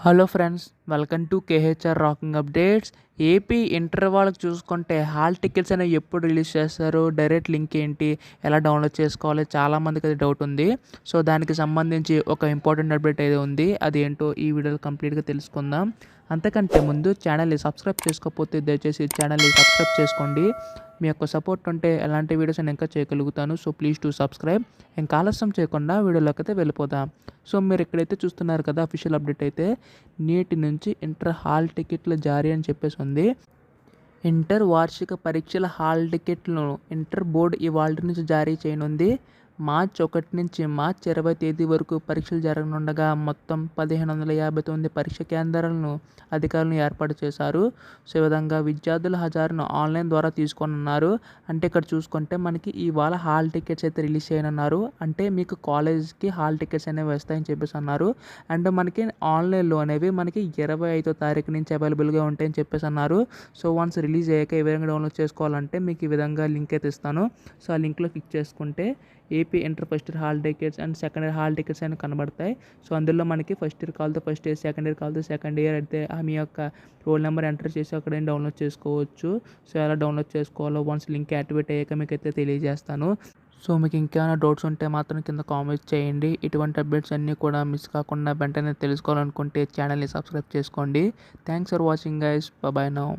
Hello friends, welcome to KHR rocking updates. AP inter వాళ్ళకి చూసుకుంటే hall tickets అనేవి ఎప్పుడు రిలీజ్ చేస్తారు, డైరెక్ట్ లింక్ ఏంటి, ఎలా డౌన్లోడ్ చేసుకోవాలి, చాలామందికి అది డౌట్ ఉంది. సో దానికి సంబంధించి ఒక ఇంపార్టెంట్ అప్డేట్ అయితే ఉంది. అది ఏంటో ఈ వీడియోలో కంప్లీట్గా తెలుసుకుందాం. అంతకంటే ముందు ఛానల్ని సబ్స్క్రైబ్ చేసుకోకపోతే దయచేసి ఛానల్ని సబ్స్క్రైబ్ చేసుకోండి. మీ యొక్క సపోర్ట్ ఉంటే ఎలాంటి వీడియోస్ నేను ఇంకా చేయగలుగుతాను. So please to subscribe. ఇంకా ఆలస్యం చేయకుండా వీడియోలోకి అయితే వెళ్ళిపోదాం. సో మీరు ఎక్కడైతే చూస్తున్నారు కదా, అఫీషియల్ అప్డేట్ అయితే నేటి నుంచి ఇంటర్ హాల్ టికెట్లు జారీ అని చెప్పేసి ఉంది. ఇంటర్ వార్షిక పరీక్షల హాల్ టికెట్లను ఇంటర్ బోర్డు ఇవాళ నుంచి జారీ చేయనుంది. మార్చి 1 నుంచి మార్చి 20 తేదీ వరకు పరీక్షలు జరగనుండగా మొత్తం 1559 పరీక్ష కేంద్రాలను అధికారులను ఏర్పాటు చేశారు. సో ఈ విధంగా విద్యార్థుల హాజరును ఆన్లైన్ ద్వారా తీసుకోనున్నారు. అంటే ఇక్కడ చూసుకుంటే మనకి ఇవాళ హాల్ టికెట్స్ అయితే రిలీజ్ చేయనున్నారు. అంటే మీకు కాలేజ్కి హాల్ టికెట్స్ అనేవి వస్తాయని చెప్పేసి అన్నారు. అండ్ మనకి ఆన్లైన్లో అనేవి మనకి 25వ తారీఖు నుంచి అవైలబుల్గా ఉంటాయని చెప్పేసి అన్నారు. సో వన్స్ రిలీజ్ అయ్యాక ఏ విధంగా డౌన్లోడ్ చేసుకోవాలంటే మీకు ఈ విధంగా లింక్ అయితే ఇస్తాను. సో ఆ లింక్లో క్లిక్ చేసుకుంటే AP inter first year hall tickets and second year hall tickets అని కనబడతాయి. సో అందులో మనకి ఫస్ట్ ఇయర్ కాల్తో ఫస్ట్ ఇయర్, సెకండ్ ఇయర్ కాల్తో సెకండ్ ఇయర్ అయితే మీ యొక్క రోల్ నెంబర్ ఎంటర్ చేసి అక్కడ డౌన్లోడ్ చేసుకోవచ్చు. సో ఎలా డౌన్లోడ్ చేసుకోవాలో వన్స్ లింక్ యాక్టివేట్ అయ్యాక మీకు అయితే తెలియజేస్తాను. సో మీకు ఇంకేమైనా డౌట్స్ ఉంటే మాత్రం కింద కామెంట్ చేయండి. ఇటువంటి అప్డేట్స్ అన్నీ కూడా మిస్ కాకుండా వెంటనే తెలుసుకోవాలనుకుంటే ఛానల్ని సబ్స్క్రైబ్ చేసుకోండి. Thanks for watching guys. Bye now.